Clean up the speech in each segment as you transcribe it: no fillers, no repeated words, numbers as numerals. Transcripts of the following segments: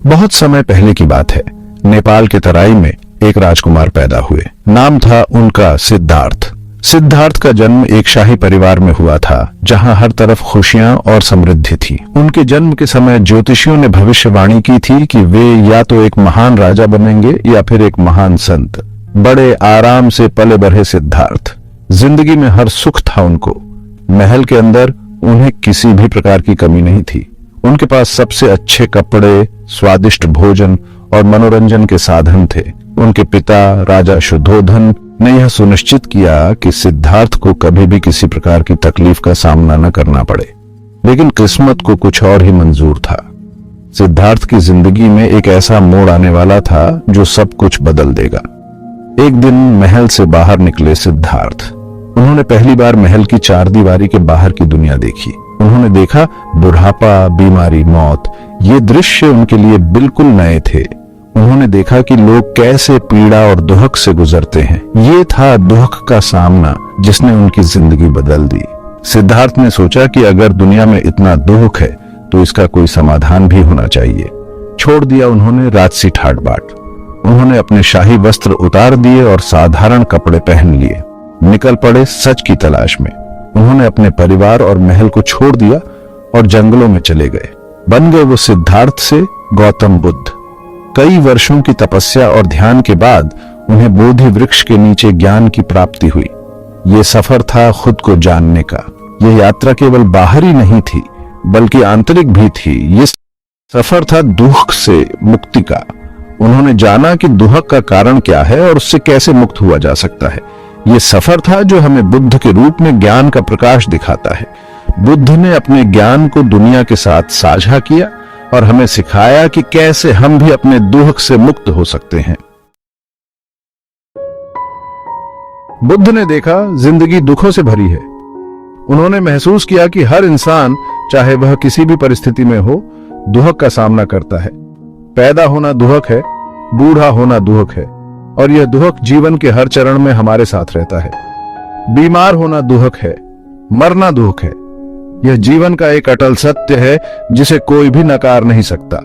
बहुत समय पहले की बात है। नेपाल के तराई में एक राजकुमार पैदा हुए। नाम था उनका सिद्धार्थ। सिद्धार्थ का जन्म एक शाही परिवार में हुआ था, जहां हर तरफ खुशियां और समृद्धि थी। उनके जन्म के समय ज्योतिषियों ने भविष्यवाणी की थी कि वे या तो एक महान राजा बनेंगे या फिर एक महान संत। बड़े आराम से पले बढ़े सिद्धार्थ, जिंदगी में हर सुख था उनको। महल के अंदर उन्हें किसी भी प्रकार की कमी नहीं थी। उनके पास सबसे अच्छे कपड़े, स्वादिष्ट भोजन और मनोरंजन के साधन थे। उनके पिता राजा शुद्धोधन ने यह सुनिश्चित किया कि सिद्धार्थ को कभी भी किसी प्रकार की तकलीफ का सामना न करना पड़े। लेकिन किस्मत को कुछ और ही मंजूर था। सिद्धार्थ की जिंदगी में एक ऐसा मोड़ आने वाला था जो सब कुछ बदल देगा। एक दिन महल से बाहर निकले सिद्धार्थ। उन्होंने पहली बार महल की चारदीवारी के बाहर की दुनिया देखी। उन्होंने देखा बुढ़ापा, बीमारी, मौत। ये दृश्य उनके लिए बिल्कुल नए थे। उन्होंने देखा कि लोग कैसे पीड़ा और दुख से गुजरते हैं। ये था दुख का सामना जिसने उनकी जिंदगी बदल दी। सिद्धार्थ ने सोचा कि अगर दुनिया में इतना दुख है तो इसका कोई समाधान भी होना चाहिए। छोड़ दिया उन्होंने राजसी ठाट बाट। उन्होंने अपने शाही वस्त्र उतार दिए और साधारण कपड़े पहन लिए। निकल पड़े सच की तलाश में। उन्होंने अपने परिवार और महल को छोड़ दिया और जंगलों में चले गए। बन गए वो सिद्धार्थ से गौतम बुद्ध। कई वर्षों की तपस्या और ध्यान के बाद उन्हें बोधि वृक्ष के नीचे ज्ञान की प्राप्ति हुई। ये सफर था खुद को जानने का। यह यात्रा केवल बाहरी नहीं थी बल्कि आंतरिक भी थी। ये सफर था दुख से मुक्ति का। उन्होंने जाना कि दुख का कारण क्या है और उससे कैसे मुक्त हुआ जा सकता है। ये सफर था जो हमें बुद्ध के रूप में ज्ञान का प्रकाश दिखाता है। बुद्ध ने अपने ज्ञान को दुनिया के साथ साझा किया और हमें सिखाया कि कैसे हम भी अपने दुख से मुक्त हो सकते हैं। बुद्ध ने देखा जिंदगी दुखों से भरी है। उन्होंने महसूस किया कि हर इंसान, चाहे वह किसी भी परिस्थिति में हो, दुख का सामना करता है। पैदा होना दुख है, बूढ़ा होना दुख है और यह दुख जीवन के हर चरण में हमारे साथ रहता है। बीमार होना दुख है, मरना दुख है। यह जीवन का एक अटल सत्य है जिसे कोई भी नकार नहीं सकता।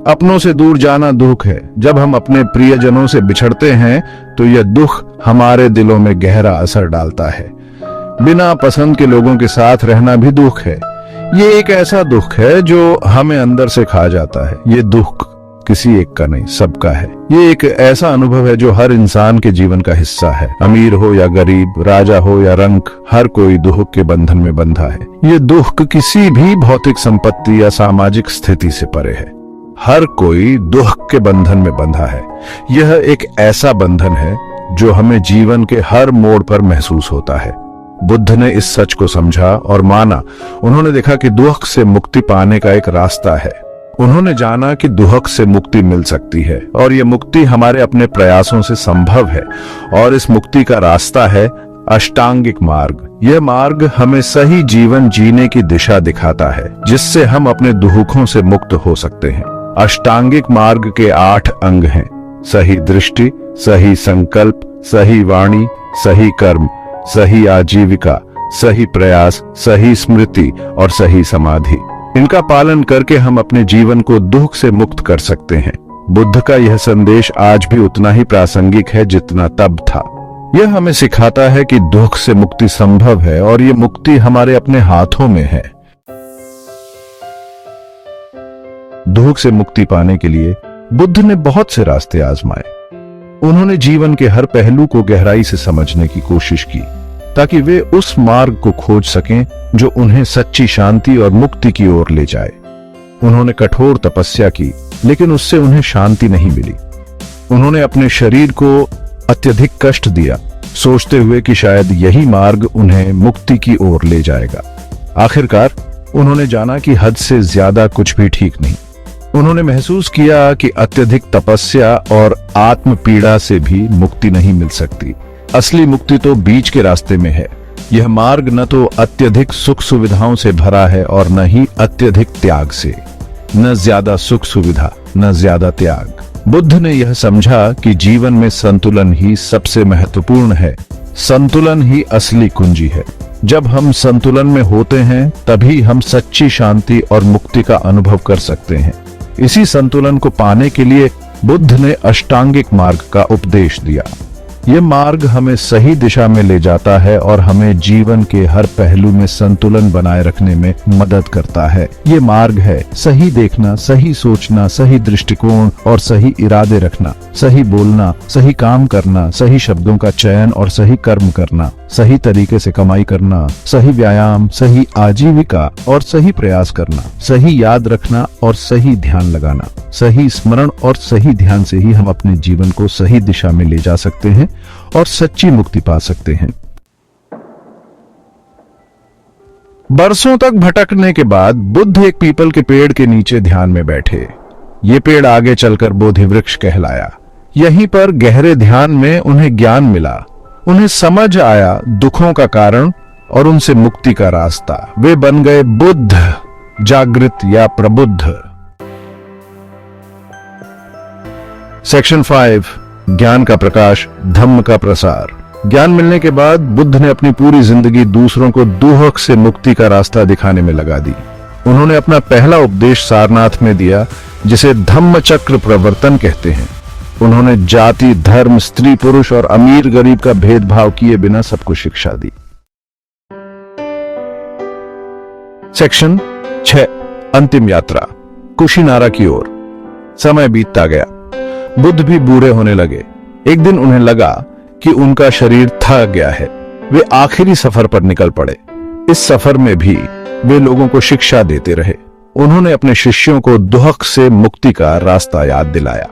अपनों से दूर जाना दुख है। जब हम अपने प्रियजनों से बिछड़ते हैं तो यह दुख हमारे दिलों में गहरा असर डालता है। बिना पसंद के लोगों के साथ रहना भी दुख है। ये एक ऐसा दुख है जो हमें अंदर से खा जाता है। ये दुख किसी एक का नहीं, सबका है। ये एक ऐसा अनुभव है जो हर इंसान के जीवन का हिस्सा है। अमीर हो या गरीब, राजा हो या रंक, हर कोई दुख के बंधन में बंधा है। ये दुख किसी भी भौतिक संपत्ति या सामाजिक स्थिति से परे है। हर कोई दुख के बंधन में बंधा है। यह एक ऐसा बंधन है जो हमें जीवन के हर मोड़ पर महसूस होता है। बुद्ध ने इस सच को समझा और माना। उन्होंने देखा कि दुख से मुक्ति पाने का एक रास्ता है। उन्होंने जाना कि दुख से मुक्ति मिल सकती है और यह मुक्ति हमारे अपने प्रयासों से संभव है। और इस मुक्ति का रास्ता है अष्टांगिक मार्ग। यह मार्ग हमें सही जीवन जीने की दिशा दिखाता है, जिससे हम अपने दुखों से मुक्त हो सकते हैं। अष्टांगिक मार्ग के 8 अंग हैं: सही दृष्टि, सही संकल्प, सही वाणी, सही कर्म, सही आजीविका, सही प्रयास, सही स्मृति और सही समाधि। इनका पालन करके हम अपने जीवन को दुख से मुक्त कर सकते हैं। बुद्ध का यह संदेश आज भी उतना ही प्रासंगिक है जितना तब था। यह हमें सिखाता है कि दुख से मुक्ति संभव है और यह मुक्ति हमारे अपने हाथों में है। दुख से मुक्ति पाने के लिए बुद्ध ने बहुत से रास्ते आजमाए। उन्होंने जीवन के हर पहलू को गहराई से समझने की कोशिश की ताकि वे उस मार्ग को खोज सकें जो उन्हें सच्ची शांति और मुक्ति की ओर ले जाए। उन्होंने कठोर तपस्या की, लेकिन उससे उन्हें शांति नहीं मिली। उन्होंने अपने शरीर को अत्यधिक कष्ट दिया, सोचते हुए कि शायद यही मार्ग उन्हें मुक्ति की ओर ले जाएगा। आखिरकार उन्होंने जाना कि हद से ज्यादा कुछ भी ठीक नहीं। उन्होंने महसूस किया कि अत्यधिक तपस्या और आत्म पीड़ा से भी मुक्ति नहीं मिल सकती। असली मुक्ति तो बीच के रास्ते में है। यह मार्ग न तो अत्यधिक सुख सुविधाओं से भरा है और न ही अत्यधिक त्याग से। न ज्यादा सुख सुविधा, न ज्यादा त्याग। बुद्ध ने यह समझा कि जीवन में संतुलन ही सबसे महत्वपूर्ण है। संतुलन ही असली कुंजी है। जब हम संतुलन में होते हैं तभी हम सच्ची शांति और मुक्ति का अनुभव कर सकते हैं। इसी संतुलन को पाने के लिए बुद्ध ने अष्टांगिक मार्ग का उपदेश दिया। ये मार्ग हमें सही दिशा में ले जाता है और हमें जीवन के हर पहलू में संतुलन बनाए रखने में मदद करता है। ये मार्ग है सही देखना, सही सोचना, सही दृष्टिकोण और सही इरादे रखना, सही बोलना, सही काम करना, सही शब्दों का चयन और सही कर्म करना, सही तरीके से कमाई करना, सही व्यायाम, सही आजीविका और सही प्रयास करना, सही याद रखना और सही ध्यान लगाना। सही स्मरण और सही ध्यान से ही हम अपने जीवन को सही दिशा में ले जा सकते हैं और सच्ची मुक्ति पा सकते हैं। बरसों तक भटकने के बाद बुद्ध एक पीपल के पेड़ के नीचे ध्यान में बैठे। ये पेड़ आगे चलकर बोधि वृक्ष कहलाया। यहीं पर गहरे ध्यान में उन्हें ज्ञान मिला। उन्हें समझ आया दुखों का कारण और उनसे मुक्ति का रास्ता। वे बन गए बुद्ध, जागृत या प्रबुद्ध। सेक्शन 5, ज्ञान का प्रकाश, धम्म का प्रसार। ज्ञान मिलने के बाद बुद्ध ने अपनी पूरी जिंदगी दूसरों को दुहक से मुक्ति का रास्ता दिखाने में लगा दी। उन्होंने अपना पहला उपदेश सारनाथ में दिया, जिसे धम्म चक्र प्रवर्तन कहते हैं। उन्होंने जाति, धर्म, स्त्री पुरुष और अमीर गरीब का भेदभाव किए बिना सबको शिक्षा दी। सेक्शन 6, अंतिम यात्रा, कुशीनारा की ओर। समय बीतता गया। बुद्ध भी बूढ़े होने लगे। एक दिन उन्हें लगा कि उनका शरीर थक गया है। वे आखिरी सफर पर निकल पड़े। इस सफर में भी वे लोगों को शिक्षा देते रहे। उन्होंने अपने शिष्यों को दुहक से मुक्ति का रास्ता याद दिलाया।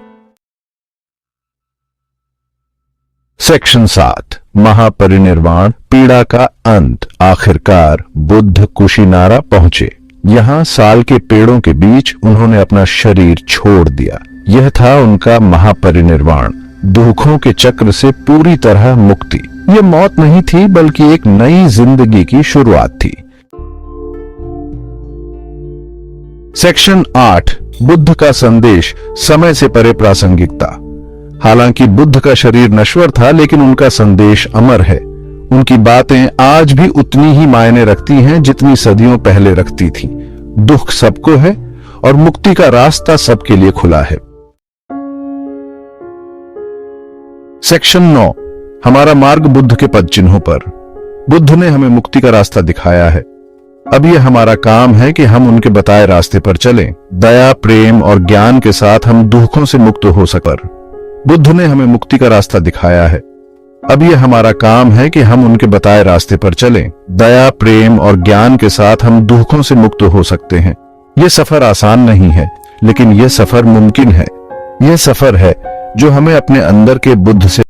सेक्शन 7, महापरिनिर्वाण, पीड़ा का अंत। आखिरकार बुद्ध कुशीनारा पहुंचे। यहां साल के पेड़ों के बीच उन्होंने अपना शरीर छोड़ दिया। यह था उनका महापरिनिर्वाण, दुखों के चक्र से पूरी तरह मुक्ति। यह मौत नहीं थी बल्कि एक नई जिंदगी की शुरुआत थी। सेक्शन 8, बुद्ध का संदेश, समय से परे प्रासंगिकता। हालांकि बुद्ध का शरीर नश्वर था, लेकिन उनका संदेश अमर है। उनकी बातें आज भी उतनी ही मायने रखती हैं जितनी सदियों पहले रखती थी। दुख सबको है और मुक्ति का रास्ता सबके लिए खुला है। सेक्शन 9, हमारा मार्ग बुद्ध के पद चिन्हों पर। बुद्ध ने हमें मुक्ति का रास्ता दिखाया है। अब यह हमारा काम है कि हम उनके बताए रास्ते पर चलें। दया, प्रेम और ज्ञान के साथ हम दुखों से मुक्त हो सकर। बुद्ध ने हमें मुक्ति का रास्ता दिखाया है। अब यह हमारा काम है कि हम उनके बताए रास्ते पर चलें। दया, प्रेम और ज्ञान के साथ हम दुखों से मुक्त हो सकते हैं। यह सफर आसान नहीं है, लेकिन यह सफर मुमकिन है। यह सफर है जो हमें अपने अंदर के बुद्ध से